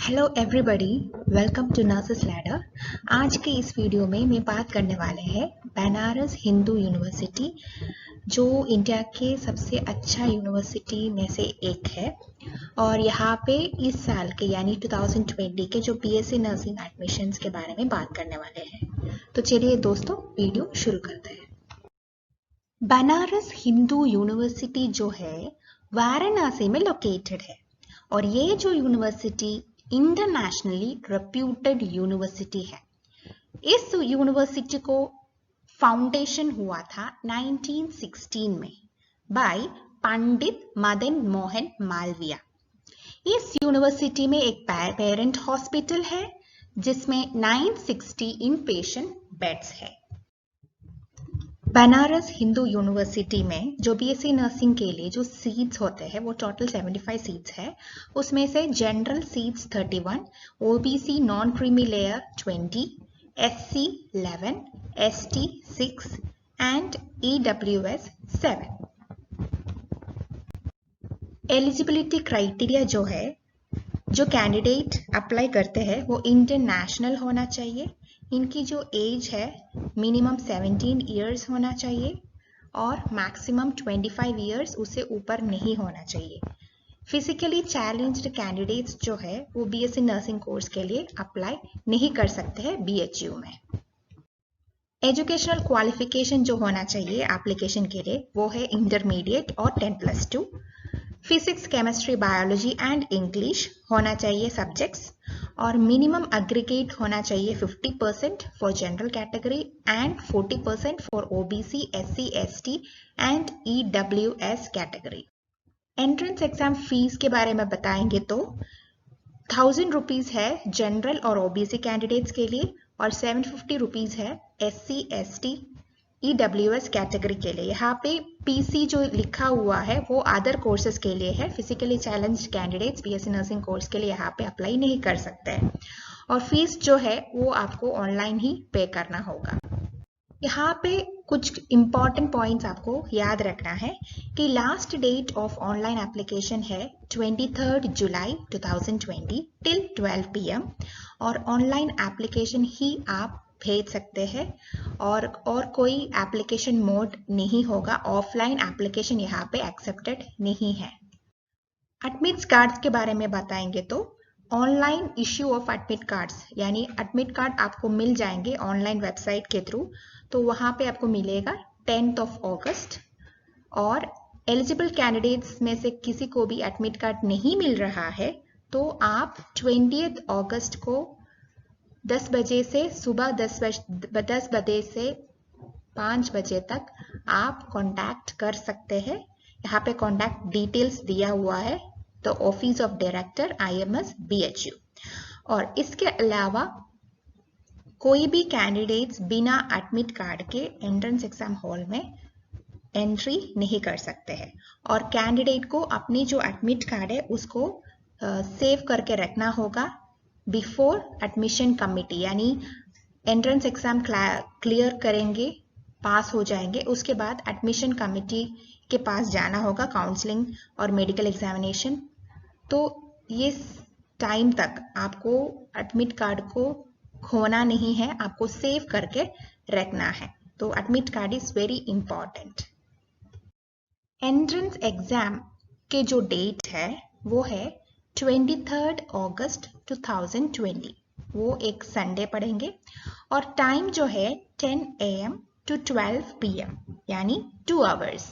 Hello everybody, welcome to Nurses Ladder. आज के इस वीडियो में मैं बात करने वाले हैं बनारस हिंदू यूनिवर्सिटी, जो इंडिया के सबसे अच्छा यूनिवर्सिटी में से एक है। और यहाँ पे इस साल के यानी 2020 के जो बीएससी नर्सिंग एडमिशन्स के बारे में बात करने वाले हैं। तो चलिए दोस्तों, वीडियो शुरू करते हैं। बनारस हिंदू यूनिवर्सिटी जो है वाराणसी में लोकेटेड है और ये जो यूनिवर्सिटी इंटरनेशनली रेप्यूटेड यूनिवर्सिटी है। इस यूनिवर्सिटी को फाउंडेशन हुआ था 1916 में बाय पंडित मदन मोहन मालवीय। इस यूनिवर्सिटी में एक पेरेंट हॉस्पिटल है जिसमें 960 इनपेशेंट बेड्स है। बनारस हिंदू यूनिवर्सिटी में जो बीएससी नर्सिंग के लिए जो सीट्स होते हैं वो टोटल 75 सीट्स है। उसमें से general seats 31, OBC non creamy layer 20, SC 11, ST 6 and EWS 7। Eligibility criteria जो है, जो कैंडिडेट अप्लाई करते हैं वो इंटरनेशनल होना चाहिए। इनकी जो एज है मिनिमम 17 इयर्स होना चाहिए और मैक्सिमम 25 इयर्स उससे ऊपर नहीं होना चाहिए। फिजिकली चैलेंज्ड कैंडिडेट्स जो है वो बीएससी नर्सिंग कोर्स के लिए अप्लाई नहीं कर सकते हैं बीएचयू में। एजुकेशनल क्वालिफिकेशन जो होना चाहिए एप्लीकेशन के लिए वो है इंटरमीडिएट और 10+2। Physics, chemistry, biology and English होना चाहिए सब्जेक्ट्स और मिनिमम एग्रीगेट होना चाहिए 50% for general category and 40% for OBC, SC, ST and EWS category. Entrance exam fees के बारे में बताएंगे तो 1000 रुपीज है जनरल और ओबीसी कैंडिडेट्स के लिए और 750 रुपीज है एससी, एसटी, ईडब्ल्यूएस कैटेगरी के लिए। यहाँ पे पीसी जो लिखा हुआ है वो अदर कोर्सेज के लिए है। Physically challenged candidates BSc nursing course के लिए यहाँ पे अप्लाई नहीं कर सकते हैं और फीस जो है वो आपको ऑनलाइन ही पे करना होगा। यहाँ पे कुछ इम्पॉर्टेंट पॉइंट्स आपको याद रखना है कि last date of online application है 23 जुलाई 2020 टिल 12 PM और ऑनलाइन एप्लीकेशन ही आप भेज सकते हैं और कोई एप्लीकेशन मोड नहीं होगा। ऑफलाइन एप्लीकेशन यहाँ पे एक्सेप्टेड नहीं है। एडमिट कार्ड्स के बारे में बताएंगे तो online issue of admit cards यानी एडमिट कार्ड आपको मिल जाएंगे ऑनलाइन वेबसाइट के थ्रू। तो वहाँ पे आपको मिलेगा 10 अगस्त और एलिजिबल कैंडिडेट्स में से किसी को भी एडमिट कार्ड नहीं मिल रहा है तो आप 20 अगस्त को 10 बजे से सुबह 10 बजे से 5 बजे तक आप कांटेक्ट कर सकते हैं। यहाँ पे कांटेक्ट डिटेल्स दिया हुआ है, the office of director IMS BHU। और इसके अलावा कोई भी कैंडिडेट्स बिना एडमिट कार्ड के एंट्रेंस एग्जाम हॉल में एंट्री नहीं कर सकते हैं और कैंडिडेट को अपनी जो एडमिट कार्ड है उसको सेव करके रखना होगा बिफोर एडमिशन कमिटी, यानी एंट्रेंस एग्जाम क्लियर करेंगे, पास हो जाएंगे, उसके बाद एडमिशन कमिटी के पास जाना होगा, काउंसलिंग और मेडिकल एग्जामिनेशन। तो ये टाइम तक आपको एडमिट कार्ड को खोना नहीं है, आपको सेव करके रखना है। तो admit card is very important. Entrance exam के जो डेट है वो है 23 अगस्त 2020, वो एक संडे पढ़ेंगे और टाइम जो है 10 AM to 12 PM यानी 2 आवर्स।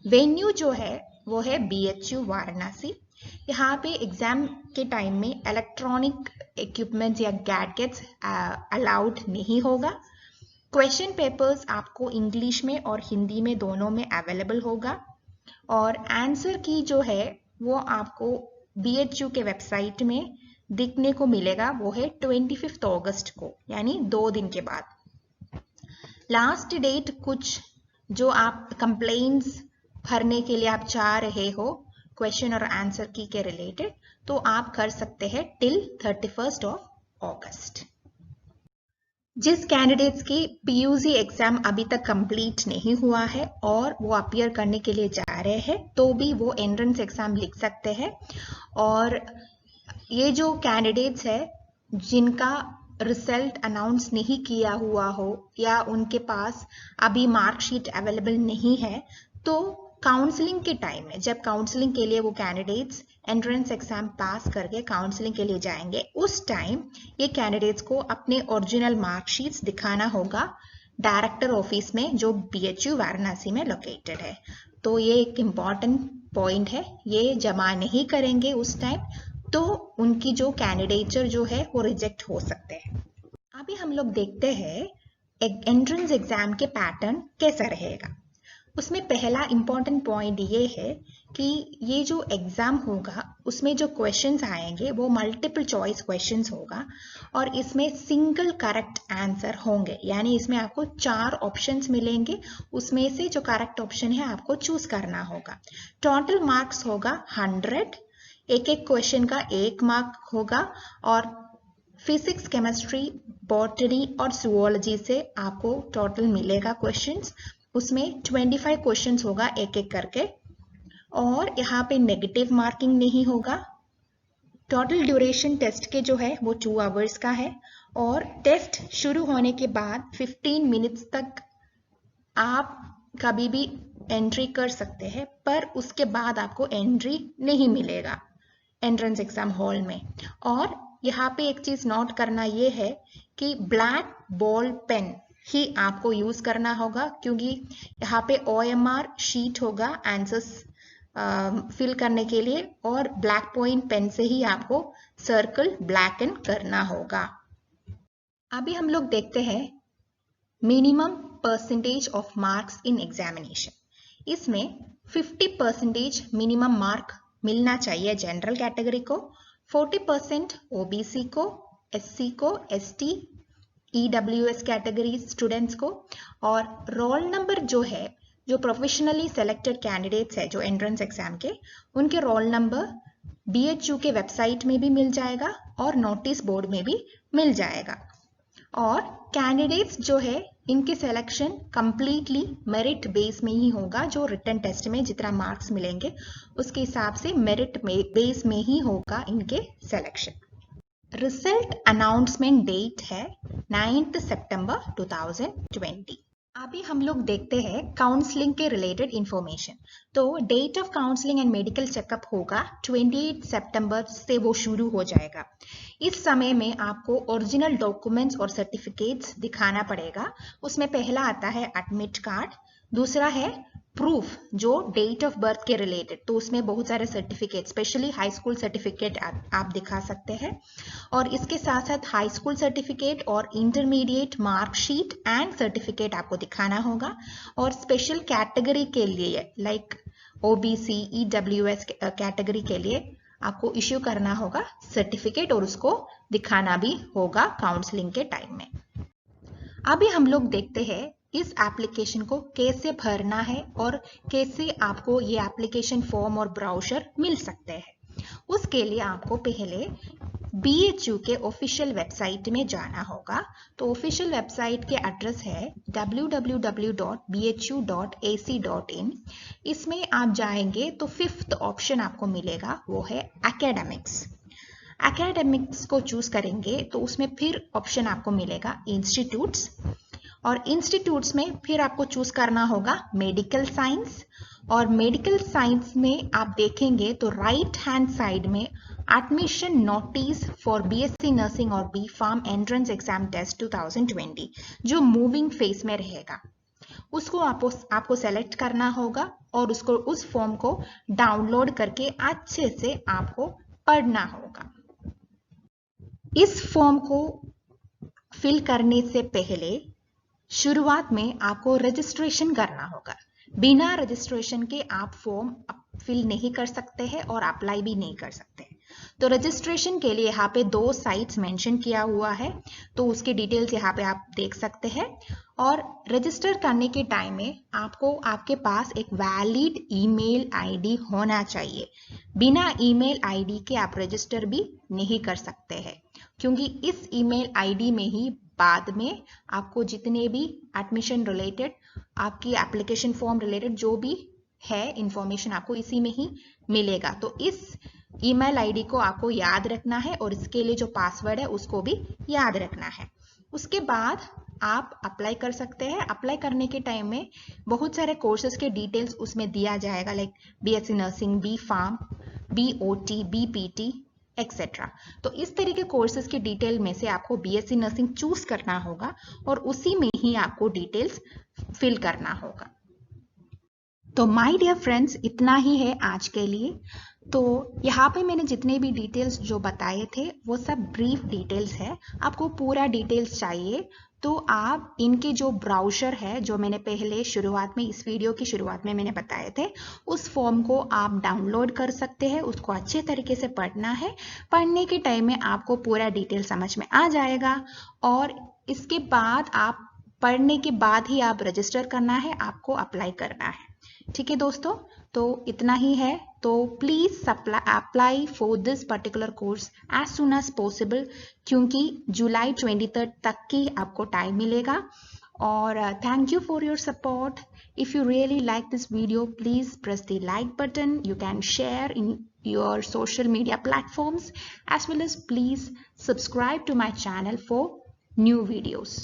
वेन्यू जो है वो है BHU वाराणसी। यहाँ पे एग्जाम के टाइम में इलेक्ट्रॉनिक इक्विपमेंट्स या गैजेट्स अलाउड नहीं होगा। क्वेश्चन पेपर्स आपको इंग्लिश में और हिंदी में दोनों में अवेलेबल होगा और आंसर की जो है वो आपको BHU के वेबसाइट में दिखने को मिलेगा, वो है 25 अगस्त को यानी 2 दिन के बाद। लास्ट डेट कुछ जो आप कंप्लेंट्स भरने के लिए आप चाह रहे हो क्वेश्चन और आंसर की के रिलेटेड, तो आप कर सकते हैं टिल 31 अगस्त। जिस कैंडिडेट्स की PUC एग्जाम अभी तक कंप्लीट नहीं हुआ है और वो अपीयर करने के लिए जा रहे हैं तो भी वो एंट्रेंस एग्जाम लिख सकते हैं और ये जो कैंडिडेट्स है जिनका रिजल्ट अनाउंस नहीं किया हुआ हो या उनके पास अभी मार्कशीट अवेलेबल नहीं है, तो काउंसलिंग के टाइम में, जब काउंसलिंग के लिए वो कैंडिडेट्स एंट्रेंस एग्जाम पास करके काउंसलिंग के लिए जाएंगे, उस टाइम ये कैंडिडेट्स को अपने ओरिजिनल मार्कशीट्स दिखाना होगा डायरेक्टर ऑफिस में, जो BHU वाराणसी में लोकेटेड है। तो ये एक इम्पॉर्टेंट पॉइंट है, ये जमा नहीं करेंगे उस टाइम तो उनकी जो कैंडिडेचर जो है वो रिजेक्ट हो सकते हैं। अभी हम लोग देखते हैं एंट्रेंस एग्जाम के पैटर्न कैसा रहेगा। उसमें पहला इम्पॉर्टेंट पॉइंट ये है कि ये जो एग्जाम होगा उसमें जो क्वेश्चंस आएंगे वो मल्टीपल चॉइस क्वेश्चंस होगा और इसमें सिंगल करेक्ट आंसर होंगे, यानी इसमें आपको 4 ऑप्शंस मिलेंगे, उसमें से जो करेक्ट ऑप्शन है आपको चूज करना होगा। टोटल मार्क्स होगा 100, एक एक क्वेश्चन का 1 मार्क होगा और फिजिक्स, केमिस्ट्री, बॉटनी और जूलॉजी से आपको टोटल मिलेगा क्वेश्चंस, उसमें 25 क्वेश्चंस होगा एक एक करके और यहाँ पे नेगेटिव मार्किंग नहीं होगा। टोटल ड्यूरेशन टेस्ट के जो है वो 2 आवर्स का है और टेस्ट शुरू होने के बाद 15 मिनट्स तक आप कभी भी एंट्री कर सकते हैं, पर उसके बाद आपको एंट्री नहीं मिलेगा एंट्रेंस एग्जाम हॉल में। और यहाँ पे एक चीज नोट करना ये है कि ब्लैक बॉल पेन ही आपको यूज करना होगा, क्योंकि यहाँ पे OMR शीट होगा आंसर्स फिल करने के लिए और ब्लैक पॉइंट पेन से ही आपको सर्कल ब्लैकन करना होगा। अभी हम लोग देखते हैं minimum percentage of marks in examination. इसमें 50% मिनिमम मार्क मिलना चाहिए जनरल कैटेगरी को, 40% OBC को, SC को, ST, EWS कैटेगरी स्टूडेंट्स को, और रोल नंबर जो है, जो प्रोफेशनली सेलेक्टेड कैंडिडेट्स है जो एंट्रेंस एग्जाम के, उनके रोल नंबर BHU के वेबसाइट में भी मिल जाएगा और नोटिस बोर्ड में भी मिल जाएगा। और कैंडिडेट्स जो है इनके सिलेक्शन कंप्लीटली मेरिट बेस में ही होगा, जो रिटन टेस्ट में जितना मार्क्स मिलेंगे उसके हिसाब से मेरिट बेस में ही होगा इनके सिलेक्शन। रिजल्ट अनाउंसमेंट डेट है 9 सितंबर 2020। अभी हम लोग देखते हैं काउंसलिंग के रिलेटेड इंफॉर्मेशन। तो date of counselling and medical checkup होगा 28 सितंबर से वो शुरू हो जाएगा। इस समय में आपको ओरिजिनल डॉक्यूमेंट्स और सर्टिफिकेट्स दिखाना पड़ेगा। उसमें पहला आता है एडमिट कार्ड, दूसरा है प्रूफ जो डेट ऑफ बर्थ के रिलेटेड, तो उसमें बहुत सारे certificate, specially high school certificate आप दिखा सकते हैं, और इसके साथ साथ हाई स्कूल सर्टिफिकेट और इंटरमीडिएट मार्कशीट एंड सर्टिफिकेट आपको दिखाना होगा। और स्पेशल कैटेगरी के लिए लाइक OBC, EWS कैटेगरी के लिए आपको इश्यू करना होगा सर्टिफिकेट और उसको दिखाना भी होगा काउंसलिंग के टाइम में। अभी हम लोग देखते हैं इस एप्लीकेशन को कैसे भरना है और कैसे आपको ये एप्लीकेशन फॉर्म और ब्राउज़र मिल सकते हैं। उसके लिए आपको पहले BHU के ऑफिशियल वेबसाइट में जाना होगा। तो ऑफिशियल वेबसाइट के एड्रेस है www.bhu.ac.in। इसमें आप जाएंगे तो 5th ऑप्शन आपको मिलेगा, वो है एकेडमिक्स। एकेडमिक्स को चूज करेंगे तो उसमें फिर ऑप्शन आपको मिलेगा इंस्टीट्यूट्स, और इंस्टीट्यूट्स में फिर आपको चूज करना होगा मेडिकल साइंस, और मेडिकल साइंस में आप देखेंगे तो राइट हैंड साइड में admission notice for BSc nursing और B.Pharm एंट्रेंस एग्जाम टेस्ट 2020 जो मूविंग फेज में रहेगा, उसको आपको सेलेक्ट करना होगा और उस फॉर्म को डाउनलोड करके अच्छे से आपको पढ़ना होगा। इस फॉर्म को फिल करने से पहले शुरुआत में आपको रजिस्ट्रेशन करना होगा। बिना रजिस्ट्रेशन के आप फॉर्म फिल नहीं कर सकते हैं और अप्लाई भी नहीं कर सकते। तो रजिस्ट्रेशन के लिए यहाँ पे 2 साइट्स मेंशन किया हुआ है, तो उसके डिटेल्स यहाँ पे आप देख सकते हैं। और रजिस्टर करने के टाइम में आपको आपके पास एक वैलिड ईमेल आईडी होना चाहिए। बिना ईमेल आईडी के आप रजिस्टर भी नहीं कर सकते हैं, क्योंकि इस ईमेल आईडी में ही बाद में आपको जितने भी एडमिशन रिलेटेड, आपकी एप्लीकेशन फॉर्म रिलेटेड जो भी है इंफॉर्मेशन आपको इसी में ही मिलेगा। तो इस ईमेल आईडी को आपको याद रखना है और इसके लिए जो पासवर्ड है उसको भी याद रखना है। उसके बाद आप अप्लाई कर सकते हैं। अप्लाई करने के टाइम में बहुत सारे कोर्सेज के डिटेल्स उसमें दिया जाएगा, like BSc nursing, B pharm, BOT, BPT etcetera. तो इस तरह के कोर्सेज के डिटेल में से आपको बीएससी नर्सिंग चूज करना होगा और उसी में ही आपको डिटेल्स फिल करना होगा। तो माय डियर फ्रेंड्स, इतना ही है आज के लिए। तो यहाँ पे मैंने जितने भी डिटेल्स जो बताए थे वो सब ब्रीफ डिटेल्स है। आपको पूरा डिटेल्स चाहिए तो आप इनके जो ब्राउज़र है, जो मैंने पहले शुरुआत में, इस वीडियो की शुरुआत में मैंने बताए थे, उस फॉर्म को आप डाउनलोड कर सकते हैं। उसको अच्छे तरीके से पढ़ना है। पढ़ने के टाइम में आपको पूरा डिटेल समझ में आ जाएगा और इसके बाद आप पढ़ने के बाद ही आप रजिस्टर करना है, आपको अप्लाई करना है। ठीक है दोस्तों, तो इतना ही है। तो please apply for this particular course as soon as possible, क्योंकि जुलाई 23 तक की आपको टाइम मिलेगा। और thank you for your support. If you really like this video, please press the like button. You can share in your social media platforms, as well as please subscribe to my channel for new videos.